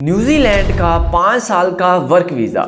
New Zealand का 5 साल का वर्क वीज़ा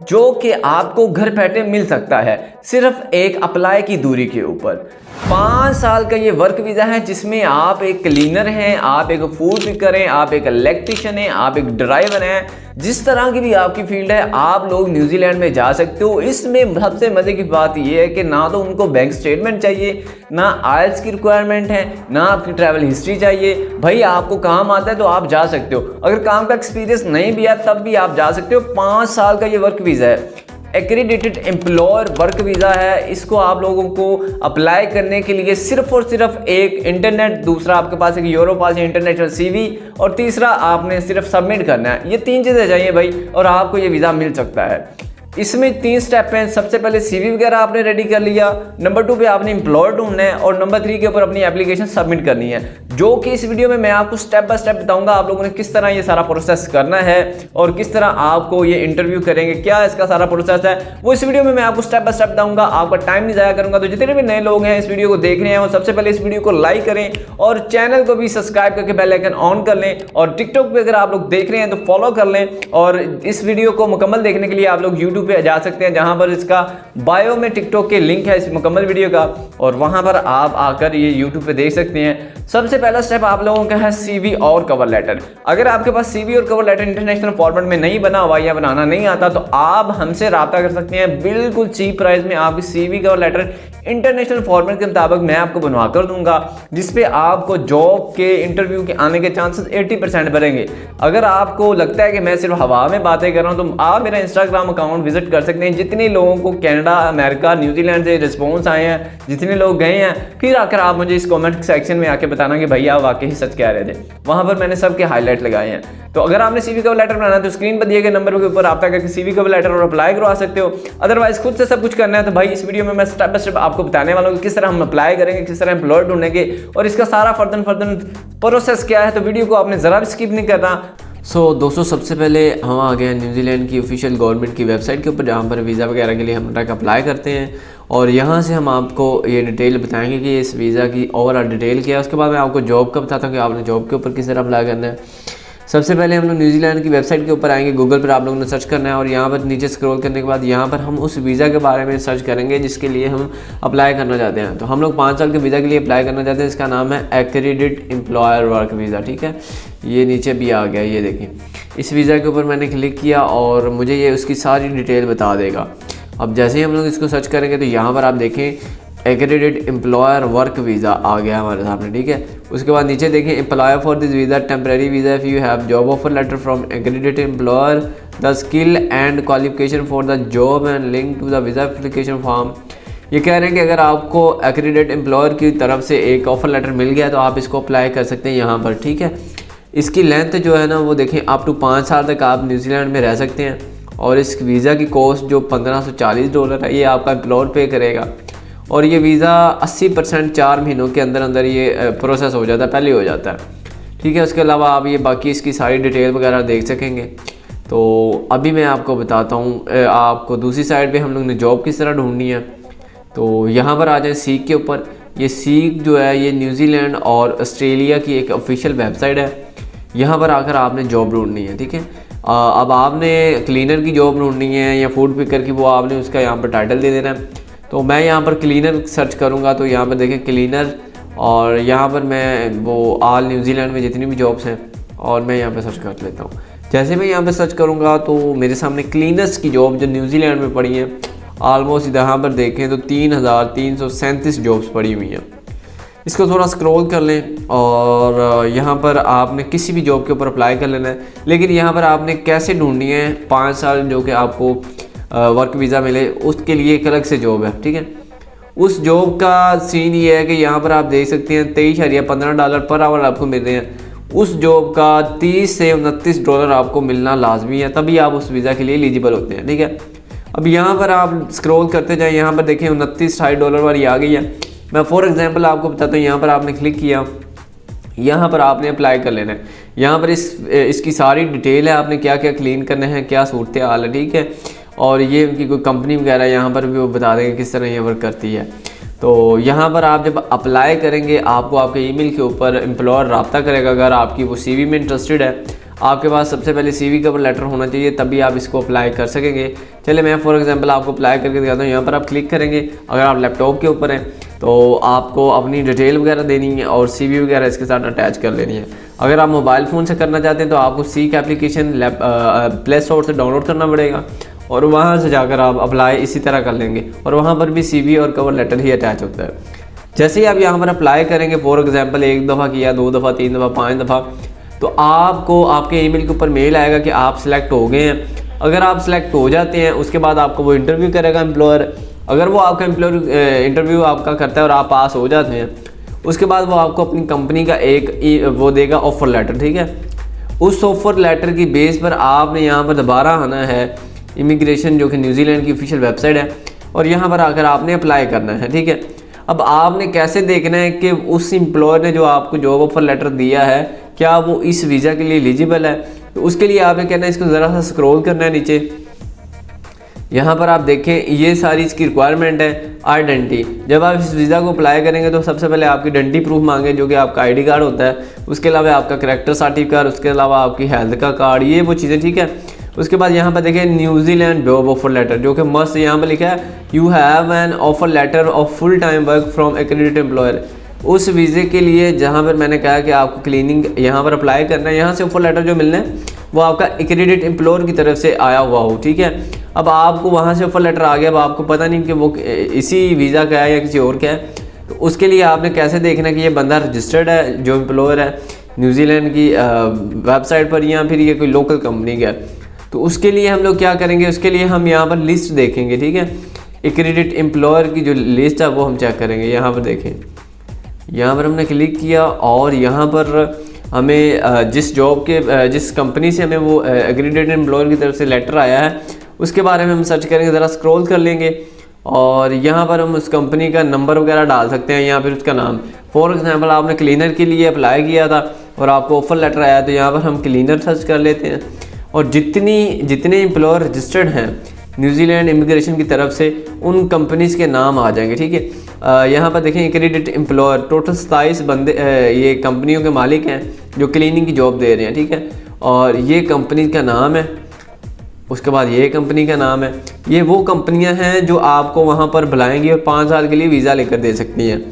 जो कि आपको घर बैठे मिल सकता है सिर्फ एक अप्लाई की दूरी के ऊपर। 5 साल का ये वर्क वीज़ा है जिसमें आप एक क्लीनर हैं, आप एक फूड पिकर हैं, आप एक इलेक्ट्रिशियन हैं, आप एक ड्राइवर हैं, जिस तरह की भी आपकी फील्ड है आप लोग न्यूजीलैंड में जा सकते हो। इसमें सबसे मज़े की बात यह है कि ना तो उनको बैंक स्टेटमेंट चाहिए, ना आइल्स की रिक्वायरमेंट है, ना आपकी ट्रैवल हिस्ट्री चाहिए। भाई आपको काम आता है तो आप जा सकते हो, अगर काम का एक्सपीरियंस नहीं भी है तब भी आप जा सकते हो। 5 साल का ये वर्क वीज़ा है, एक्रेडिटेड एम्प्लॉयर वर्क वीज़ा है। इसको आप लोगों को अप्लाई करने के लिए सिर्फ और सिर्फ एक इंटरनेट, दूसरा आपके पास एक यूरो पास या इंटरनेशनल सीवी, और तीसरा आपने सिर्फ सबमिट करना है। ये 3 चीज़ें चाहिए भाई और आपको ये वीज़ा मिल सकता है। इसमें 3 स्टेप हैं। सबसे पहले सीवी वगैरह आपने रेडी कर लिया, नंबर 2 पे आपने एम्प्लॉयर ढूंढना है, और नंबर 3 के ऊपर अपनी एप्लीकेशन सबमिट करनी है, जो कि इस वीडियो में मैं आपको स्टेप बाय स्टेप बताऊंगा आप लोगों ने किस तरह ये सारा प्रोसेस करना है और किस तरह आपको ये इंटरव्यू करेंगे, क्या इसका सारा प्रोसेस है वो इस वीडियो में मैं आपको स्टेप बाय स्टेप बताऊंगा। आपका टाइम नहीं जाया करूंगा। तो जितने भी नए लोग हैं इस वीडियो को देख रहे हैं वो सबसे पहले इस वीडियो को लाइक करें और चैनल को भी सब्सक्राइब करके बेल आइकन ऑन कर लें, और टिकटॉक पे अगर आप लोग देख रहे हैं तो फॉलो कर लें। और इस वीडियो को मुकम्मल देखने के लिए आप लोग यूट्यूब पे जा सकते हैं, जहां पर इसका बायो में टिकटॉक के लिंक है इस मुकम्मल वीडियो का, और वहां पर आप आकर ये यूट्यूब पे देख सकते हैं। सबसे पहला स्टेप आप लोगों का है सीवी और कवर लेटर। अगर आपके पास सीवी और कवर लेटर इंटरनेशनल फॉर्मेट में नहीं बना हुआ या बनाना नहीं आता तो आप हमसे रब्ता कर सकते हैं। बिल्कुल चीप प्राइस में आपकी CV cover letter international format के मुताबिक मैं आपको बनवा कर दूंगा, जिसपे आपको जॉब के इंटरव्यू के आने के चांसेस 80% बढ़ेंगे। अगर आपको लगता है कि मैं सिर्फ हवा में बातें कर रहा हूं तो आप मेरा इंस्टाग्राम अकाउंट विजिट कर सकते हैं। जितने लोगों को कनाडा, अमेरिका, न्यूजीलैंड से रिस्पॉन्स आए हैं, जितने लोग गए हैं, फिर आकर आप मुझे इस कॉमेंट सेक्शन में आके बताना कि भैया वाकई ही सच कह रहे थे। वहां पर मैंने सबके हाईलाइट लगाए हैं। तो अगर आपने सीवी कवर लेटर बनाना है तो स्क्रीन पर दिए गए नंबर के ऊपर रब्ता करके सीवी कवर लेटर और अप्लाई करवा सकते हो। अदरवाइज खुद से सब कुछ करना है तो भाई इस वीडियो में मैं स्टेप बाय स्टेप आपको बताने वाला हूँ किस तरह हम अप्लाई करेंगे, किस तरह एम्प्लॉयर ढूंढेंगे और इसका सारा फर्दर प्रोसेस क्या है। तो वीडियो को आपने ज़रा भी स्किप नहीं करना। दोस्तों सबसे पहले हम आ गए हैं न्यूजीलैंड की ऑफिशियल गवर्नमेंट की वेबसाइट के ऊपर, जहाँ पर वीज़ा वगैरह के लिए हम ट्रैक अप्लाई करते हैं, और यहाँ से हम आपको ये डिटेल बताएंगे कि इस वीज़ा की ओवरऑल डिटेल क्या है। उसके बाद मैं आपको जॉब का बताता हूँ कि आपने जॉब के ऊपर किस तरह अप्लाई करना है। सबसे पहले हम लोग न्यूजीलैंड की वेबसाइट के ऊपर आएंगे, गूगल पर आप लोगों ने सर्च करना है, और यहाँ पर नीचे स्क्रॉल करने के बाद यहाँ पर हम उस वीज़ा के बारे में सर्च करेंगे जिसके लिए हम अप्लाई करना चाहते हैं। तो हम लोग 5 साल के वीज़ा के लिए अप्लाई करना चाहते हैं। इसका नाम है एक्रेडिटेड एम्प्लॉयर वर्क वीज़ा, ठीक है। ये नीचे भी आ गया, ये देखिए। इस वीज़ा के ऊपर मैंने क्लिक किया और मुझे ये उसकी सारी डिटेल बता देगा। अब जैसे ही हम लोग इसको सर्च करेंगे तो यहाँ पर आप देखें एक्रेडिटेड एम्प्लॉयर वर्क वीज़ा आ गया हमारे सामने, ठीक है। उसके बाद नीचे देखें employer for this visa temporary visa if you have job offer letter from accredited employer the skill and qualification for the job and link to the visa application form. ये कह रहे हैं कि अगर आपको एक्रेडिटेड एम्प्लॉयर की तरफ से एक ऑफर लेटर मिल गया तो आप इसको अप्लाई कर सकते हैं यहाँ पर, ठीक है। इसकी लेंथ जो है ना वो देखें अप टू 5 साल तक आप न्यूजीलैंड में रह सकते हैं, और इस वीज़ा की कॉस्ट जो $1540 है ये आपका एम्प्लॉयर पे करेगा, और ये वीज़ा 80% 4 महीनों के अंदर अंदर ये प्रोसेस हो जाता है, पहले हो जाता है, ठीक है। उसके अलावा आप ये बाकी इसकी सारी डिटेल वगैरह देख सकेंगे। तो अभी मैं आपको बताता हूँ आपको दूसरी साइड पे हम लोग ने जॉब किस तरह ढूंढनी है। तो यहाँ पर आ जाए सीक के ऊपर। ये सीक जो है ये न्यूजीलैंड और ऑस्ट्रेलिया की एक ऑफिशियल वेबसाइट है। यहाँ पर आकर आपने जॉब ढूंढनी है, ठीक है। अब आपने क्लीनर की जॉब ढूंढनी है या फूड पिकर की, वो आपने उसका यहाँ पर टाइटल दे देना है। तो मैं यहाँ पर क्लीनर सर्च करूँगा तो यहाँ पर देखें क्लीनर, और यहाँ पर मैं वो ऑल न्यूजीलैंड में जितनी भी जॉब्स हैं और मैं यहाँ पर सर्च कर लेता हूँ। जैसे मैं यहाँ पर सर्च करूँगा तो मेरे सामने क्लीनर्स की जॉब जो न्यूजीलैंड में पड़ी हैं ऑलमोस्ट यहाँ पर देखें तो 3337 जॉब्स पड़ी हुई हैं। इसको थोड़ा स्क्रॉल कर लें और यहाँ पर आपने किसी भी जॉब के ऊपर अप्लाई कर लेना है, लेकिन यहाँ पर आपने कैसे ढूंढनी है 5 साल जो कि आपको वर्क वीज़ा मिले, उसके लिए एक अलग से जॉब है, ठीक है। उस जॉब का सीन ये है कि यहाँ पर आप देख सकते हैं $23.15 पर आवर आपको मिल रहे हैं। उस जॉब का $30 से $29 आपको मिलना लाजमी है, तभी आप उस वीज़ा के लिए एलिजिबल होते हैं, ठीक है। अब यहाँ पर आप स्क्रॉल करते जाएँ, यहाँ पर देखें $29-60 वाली आ गई है। मैं फॉर एग्जांपल आपको बताता हूँ। यहाँ पर आपने क्लिक किया, यहाँ पर आपने अप्लाई कर लेना है। यहाँ पर इसकी सारी डिटेल है, आपने क्या क्या क्लीन करना है, क्या सूरत हाल है, ठीक है। और ये उनकी कोई कंपनी वगैरह यहाँ पर भी वो बता देंगे किस तरह ये वर्क करती है। तो यहाँ पर आप जब अप्लाई करेंगे आपको आपके ईमेल के ऊपर एम्प्लॉयर रब्ता करेगा, अगर आपकी वो सीवी में इंटरेस्टेड है। आपके पास सबसे पहले CV कवर लेटर होना चाहिए, तभी आप इसको अप्लाई कर सकेंगे। चलिए मैं फॉर एग्जांपल आपको अप्लाई करके दिखाता हूँ। यहाँ पर आप क्लिक करेंगे, अगर आप लैपटॉप के ऊपर हैं तो आपको अपनी डिटेल वगैरह देनी है और CV वगैरह इसके साथ अटैच कर लेनी है। अगर आप मोबाइल फ़ोन से करना चाहते हैं तो आपको सीक एप्लीकेशन प्ले स्टोर से डाउनलोड करना पड़ेगा और वहाँ से जाकर आप अप्लाई इसी तरह कर लेंगे और वहाँ पर भी CV और कवर लेटर ही अटैच होता है। जैसे ही आप यहाँ पर अप्लाई करेंगे, फॉर एग्जांपल 1 दफ़ा किया, 2 दफ़ा, 3 दफ़ा, 5 दफ़ा, तो आपको आपके ईमेल के ऊपर मेल आएगा कि आप सिलेक्ट हो गए हैं। अगर आप सिलेक्ट हो जाते हैं उसके बाद आपको वो इंटरव्यू करेगा एम्प्लॉयर। अगर वो आपका एम्प्लॉयर इंटरव्यू आपका करता है और आप पास हो जाते हैं, उसके बाद वो आपको अपनी कंपनी का वो देगा ऑफ़र लेटर, ठीक है। उस ऑफ़र लेटर की बेस पर आपने यहाँ पर दोबारा आना है इमिग्रेशन, जो कि न्यूजीलैंड की ऑफिशियल वेबसाइट है, और यहाँ पर आकर आपने अप्लाई करना है, ठीक है। अब आपने कैसे देखना है कि उस एम्प्लॉयर ने जो आपको जॉब ऑफ़र लेटर दिया है क्या वो इस वीज़ा के लिए एलिजिबल है। तो उसके लिए आपने कहना है इसको ज़रा सा स्क्रॉल करना है नीचे। यहाँ पर आप देखें ये सारी इसकी रिक्वायरमेंट है। आइडेंटिटी, जब आप इस वीज़ा को अप्लाई करेंगे तो सबसे पहले आपकी आइडेंटिटी प्रूफ मांगे, जो कि आपका ID कार्ड होता है। उसके अलावा आपका करैक्टर सर्टिफिकेट, उसके अलावा आपकी हेल्थ का कार्ड, ये वो चीज़ें, ठीक है। उसके बाद यहाँ पर देखिए न्यूजीलैंड जॉब ऑफर लेटर, जो कि मस्ट यहाँ पर लिखा है you have an offer letter of full time work from accredited employer. उस वीज़े के लिए जहाँ पर मैंने कहा कि आपको क्लीनिंग यहाँ पर अप्लाई करना है, यहाँ से ऑफर लेटर जो मिलना है वो आपका एक्रेडिटेड एम्प्लॉयर की तरफ से आया हुआ हो, ठीक है। अब आपको वहाँ से ऑफर लेटर आ गया, अब आपको पता नहीं कि वो इसी वीज़ा का है या किसी और का है। तो उसके लिए आपने कैसे देखना है कि ये बंदा रजिस्टर्ड है, जो एम्प्लॉयर है न्यूजीलैंड की वेबसाइट पर, या फिर ये कोई लोकल कंपनी का है। तो उसके लिए हम लोग क्या करेंगे, उसके लिए हम यहाँ पर लिस्ट देखेंगे, ठीक है। एक्रेडिटेड एम्प्लॉयर की जो लिस्ट है वो हम चेक करेंगे। यहाँ पर देखें, यहाँ पर हमने क्लिक किया और यहाँ पर हमें जिस कंपनी से हमें वो एक्रेडिटेड एम्प्लॉयर की तरफ से लेटर आया है उसके बारे में हम सर्च करेंगे, ज़रा स्क्रॉल कर लेंगे और यहाँ पर हम उस कंपनी का नंबर वगैरह डाल सकते हैं या फिर उसका नाम। फॉर एग्जांपल आपने क्लीनर के लिए अप्लाई किया था और आपको ऑफर लेटर आया, तो यहाँ पर हम क्लीनर सर्च कर लेते हैं और जितने एम्प्लॉयर रजिस्टर्ड हैं न्यूजीलैंड इमिग्रेशन की तरफ से उन कंपनीज़ के नाम आ जाएंगे, ठीक है। यहाँ पर देखें एक्रेडिटेड एम्प्लॉयर टोटल 27 बंदे ये कंपनियों के मालिक हैं जो क्लीनिंग की जॉब दे रहे हैं, ठीक है। और ये कंपनी का नाम है, उसके बाद ये कंपनी का नाम है। ये वो कंपनियां हैं जो आपको वहाँ पर बुलाएंगी और 5 साल के लिए वीज़ा लेकर दे सकती हैं।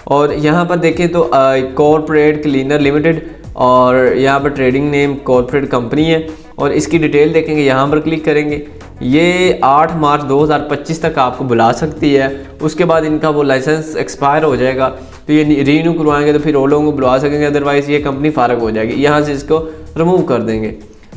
और यहाँ पर देखें तो कॉर्पोरेट क्लीनर लिमिटेड और यहाँ पर ट्रेडिंग नेम कॉर्पोरेट कंपनी है और इसकी डिटेल देखेंगे, यहाँ पर क्लिक करेंगे। ये 8 मार्च 2025 तक आपको बुला सकती है। उसके बाद इनका वो लाइसेंस एक्सपायर हो जाएगा, तो ये रीन्यू करवाएंगे तो फिर वो लोगों को बुला सकेंगे, अदरवाइज़ ये कंपनी फारग हो जाएगी, यहाँ से इसको रिमूव कर देंगे।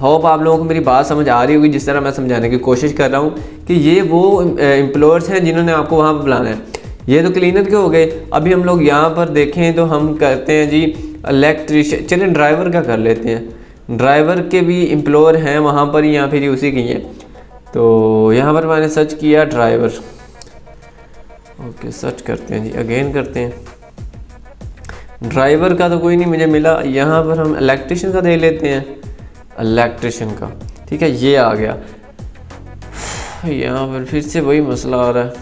होप आप लोगों को मेरी बात समझ आ रही होगी, जिस तरह मैं समझाने की कोशिश कर रहा हूँ कि ये वो एम्प्लॉयर्स हैं जिन्होंने आपको वहाँ पर बुलाना है। ये तो क्लीनर के हो गए। अभी हम लोग यहाँ पर देखें तो हम करते हैं जी इलेक्ट्रिशियन। चलिए ड्राइवर का कर लेते हैं। ड्राइवर के भी एम्प्लॉयर हैं वहाँ पर या फिर उसी की हैं। तो यहाँ पर मैंने सर्च किया ड्राइवर, ओके सर्च करते हैं जी, अगेन करते हैं। ड्राइवर का तो कोई नहीं मुझे मिला। यहाँ पर हम इलेक्ट्रिशियन का दे लेते हैं, इलेक्ट्रिशियन का, ठीक है, ये आ गया। यहाँ पर फिर से वही मसला आ रहा है,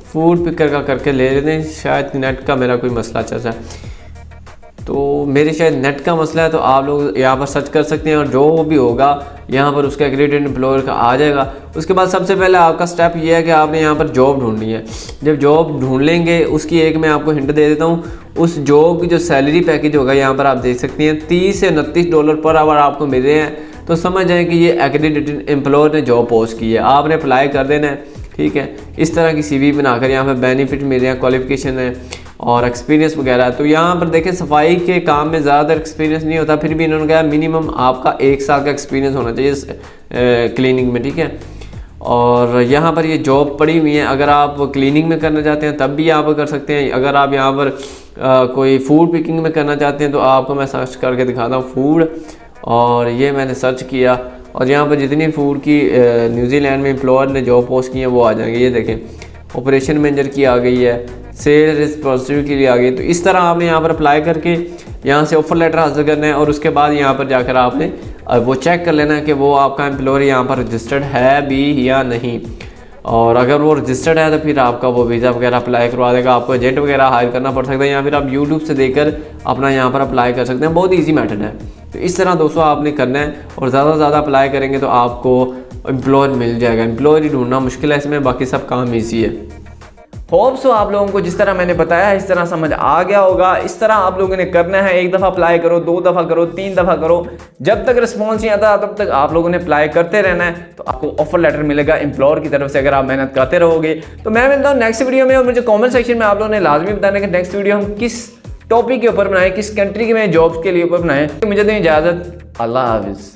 फूड पिकर का करके ले लेते हैं। शायद नेट का मेरा कोई मसला चल रहा है, तो मेरे शायद नेट का मसला है। तो आप लोग यहाँ पर सर्च कर सकते हैं और जो भी होगा यहाँ पर उसका एक्रेडिटेड एम्प्लॉयर का आ जाएगा। उसके बाद सबसे पहले आपका स्टेप ये है कि आपने यहाँ पर जॉब ढूंढनी है। जब जॉब ढूंढ लेंगे उसकी एक मैं आपको हिंट दे देता हूँ। उस जॉब की जो सैलरी पैकेज होगा यहाँ पर आप देख सकते हैं $30 से $29 पर आवर आपको मिल रहे हैं। तो समझ जाएँ कि ये एक्रेडिटेड एम्प्लॉयर ने जॉब पोस्ट की है, आपने अप्लाई कर देना है, ठीक है। इस तरह की CV बनाकर यहाँ पर बेनिफिट मिल रहे हैं, क्वालिफिकेशन है और एक्सपीरियंस वगैरह। तो यहाँ पर देखें सफाई के काम में ज़्यादातर एक्सपीरियंस नहीं होता, फिर भी इन्होंने कहा मिनिमम आपका 1 साल का एक्सपीरियंस होना चाहिए क्लीनिंग में, ठीक है। और यहाँ पर ये जॉब पड़ी हुई है। अगर आप क्लीनिंग में करना चाहते हैं तब भी यहाँ पर कर सकते हैं। अगर आप यहाँ पर कोई फूड पिकिंग में करना चाहते हैं तो आपको मैं सर्च करके दिखाता हूँ फूड, और ये मैंने सर्च किया और यहाँ पर जितनी फूड की न्यूजीलैंड में एम्प्लॉयर ने जॉब पोस्ट की है वो आ जाएंगे। ये देखें ऑपरेशन मैनेजर की आ गई है, सेल रिस्पॉन्सिबिलिटी के लिए आ गई। तो इस तरह आपने यहाँ पर अप्लाई करके यहाँ से ऑफर लेटर हासिल करना है और उसके बाद यहाँ पर जाकर आपने वो चेक कर लेना है कि वो आपका एम्प्लॉयर यहाँ पर रजिस्टर्ड है भी या नहीं। और अगर वो रजिस्टर्ड है तो फिर आपका वो वीज़ा वगैरह अप्लाई करवा देगा। आपको एजेंट वगैरह हायर करना पड़ सकता है या फिर आप यूट्यूब से देखकर अपना यहाँ पर अप्लाई कर सकते हैं। बहुत ईजी मेथड है। तो इस तरह दोस्तों आपने करना है और ज़्यादा से ज़्यादा अप्लाई करेंगे तो आपको एम्प्लॉयर मिल जाएगा। एम्प्लॉयर ही ढूंढना मुश्किल है इसमें, बाकी सब काम ईजी है। होप सो आप लोगों को जिस तरह मैंने बताया इस तरह समझ आ गया होगा। इस तरह आप लोगों ने करना है। 1 दफ़ा अप्लाई करो, 2 दफ़ा करो, 3 दफ़ा करो, जब तक रिस्पॉन्स नहीं आता तब तक आप लोगों ने अप्लाई करते रहना है। तो आपको ऑफर लेटर मिलेगा एम्प्लॉयर की तरफ से अगर आप मेहनत करते रहोगे। तो मैं मिलता हूँ नेक्स्ट वीडियो में और मुझे कॉमेंट सेक्शन में आप लोगों ने लाजमी बताना कि नेक्स्ट वीडियो हम किस टॉपिक के ऊपर बनाएं, किस कंट्री के में जॉब्स के लिए ऊपर बनाएं। तो मुझे दें इजाज़त। अल्लाह हाफिज़।